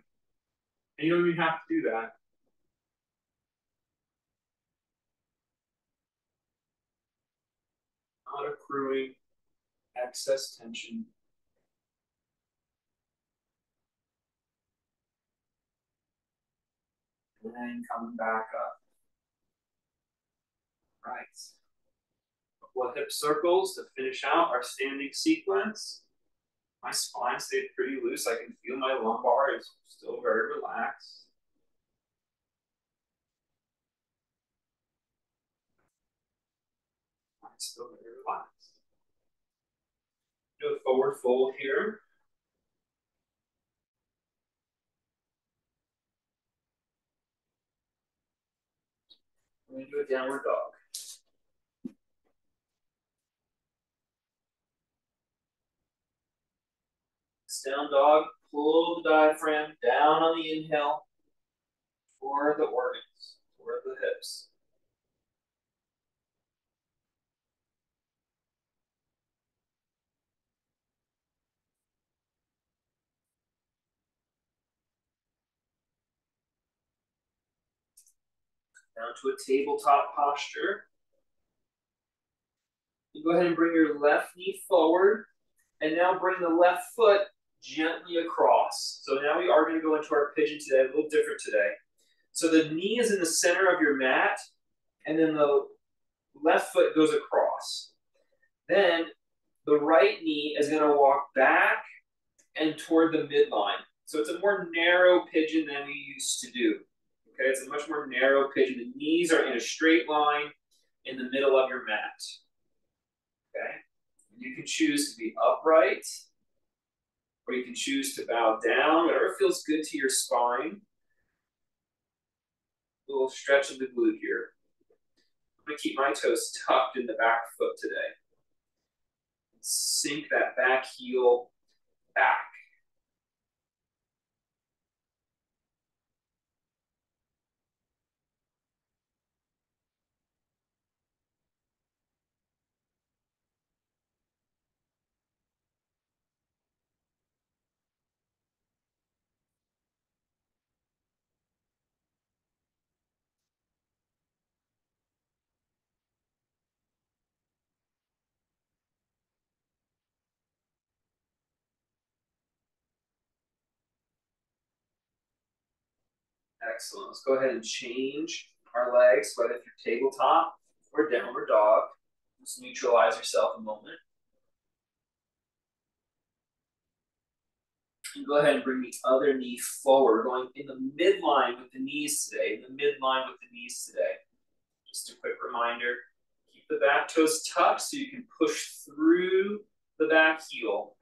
And you don't even have to do that. Not accruing excess tension. And then coming back up. Right. Couple of hip circles to finish out our standing sequence. My spine stayed pretty loose. I can feel my lumbar is still very relaxed. Still very relaxed. Do a forward fold here. We're going to do a downward dog. Down dog, pull the diaphragm down on the inhale toward the organs, toward the hips. Down to a tabletop posture. You go ahead and bring your left knee forward, and now bring the left foot gently across. So now we are going to go into our pigeon today, a little different today. So the knee is in the center of your mat, and then the left foot goes across. Then the right knee is going to walk back and toward the midline. So it's a more narrow pigeon than we used to do. Okay, it's a much more narrow pigeon. The knees are in a straight line in the middle of your mat. Okay, you can choose to be upright, or you can choose to bow down, whatever feels good to your spine. A little stretch of the glute here. I'm going to keep my toes tucked in the back foot today. Sink that back heel back. Excellent. Let's go ahead and change our legs, whether if you're tabletop or downward dog. Just neutralize yourself a moment. And go ahead and bring the other knee forward. We're going in the midline with the knees today. In the midline with the knees today. Just a quick reminder, keep the back toes tucked so you can push through the back heel.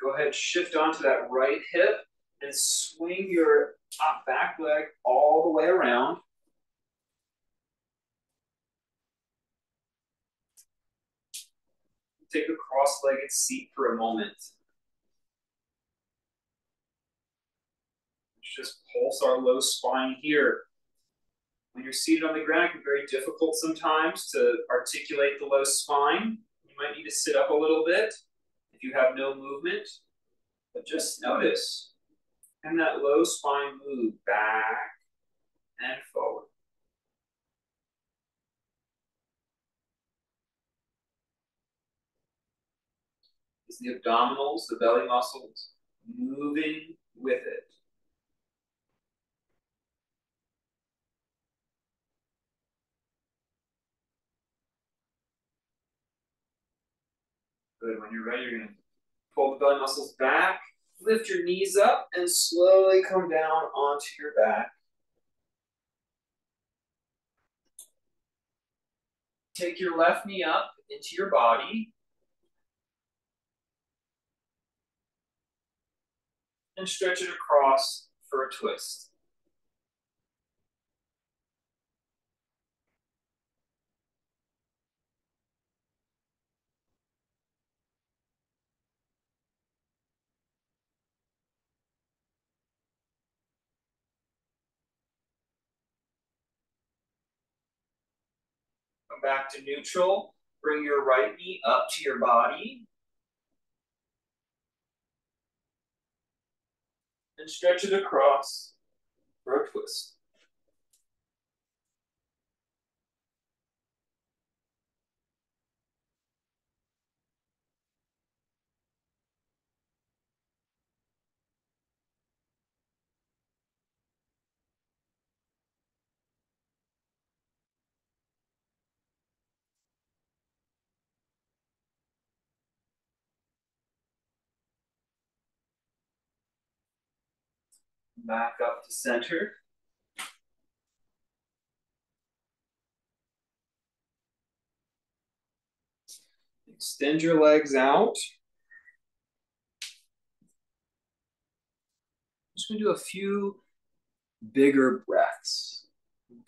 Go ahead, shift onto that right hip and swing your top back leg all the way around. Take a cross-legged seat for a moment. Let's just pulse our low spine here. When you're seated on the ground, it can be very difficult sometimes to articulate the low spine. You might need to sit up a little bit if you have no movement. But just notice, can that low spine move back and forward? Is the abdominals, the belly muscles, moving with it? Good. When you're ready, you're going to pull the belly muscles back, lift your knees up, and slowly come down onto your back. Take your left knee up into your body. And stretch it across for a twist. Come back to neutral. Bring your right knee up to your body. and stretch it across for a twist. Back up to center. Extend your legs out. Just gonna do a few bigger breaths.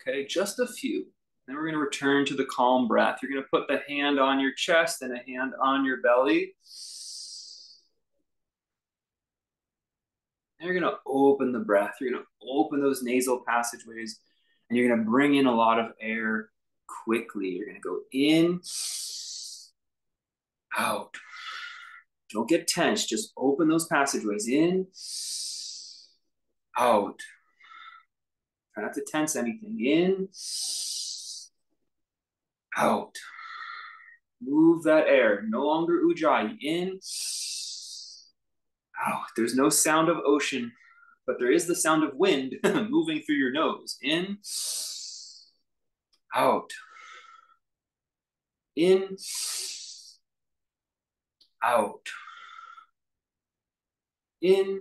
Okay, just a few. Then we're gonna return to the calm breath. You're gonna put the hand on your chest and a hand on your belly. And you're gonna open the breath. You're gonna open those nasal passageways, and you're gonna bring in a lot of air quickly. You're gonna go in, out. Don't get tense. Just open those passageways. In, out. Try not to tense anything. In, out. Move that air. No longer ujjayi. In, out. There's no sound of ocean, but there is the sound of wind moving through your nose. In, out. In, out. In,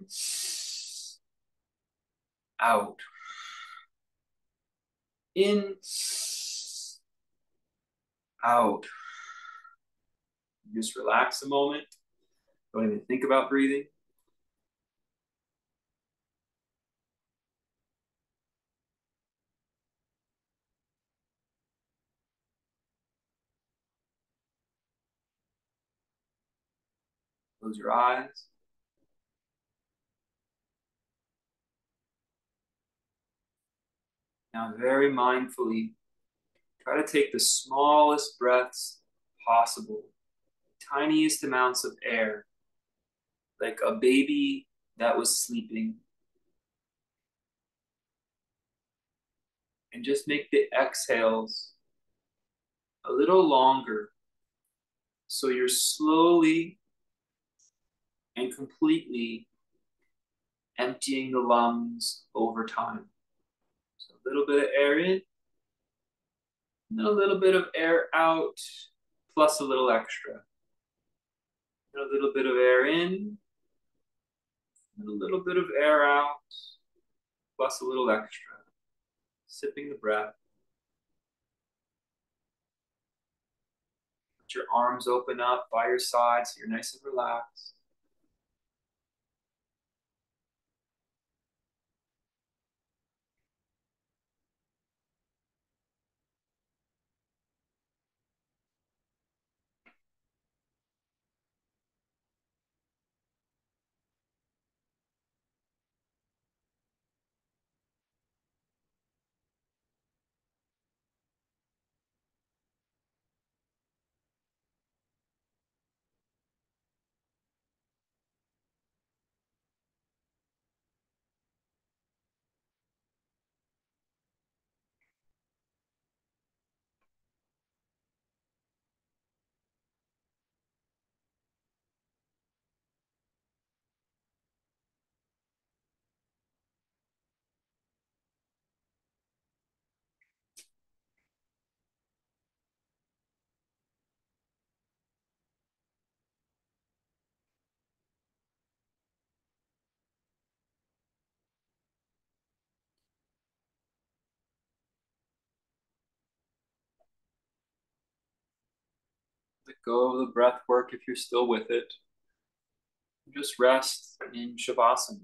out. In, out. Just relax a moment. Don't even think about breathing. Close your eyes. Now, very mindfully, try to take the smallest breaths possible, tiniest amounts of air, like a baby that was sleeping. And just make the exhales a little longer so you're slowly and completely emptying the lungs over time. So a little bit of air in, and a little bit of air out, plus a little extra. And a little bit of air in, and a little bit of air out, plus a little extra. Sipping the breath. Let your arms open up by your side so you're nice and relaxed. Let go of the breath work if you're still with it. Just rest in Shavasana.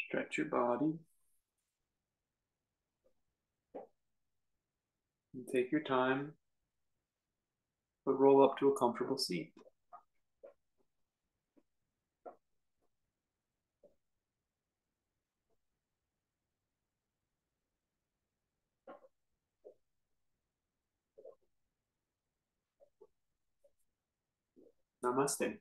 Stretch your body. And take your time, but roll up to a comfortable seat. Namaste.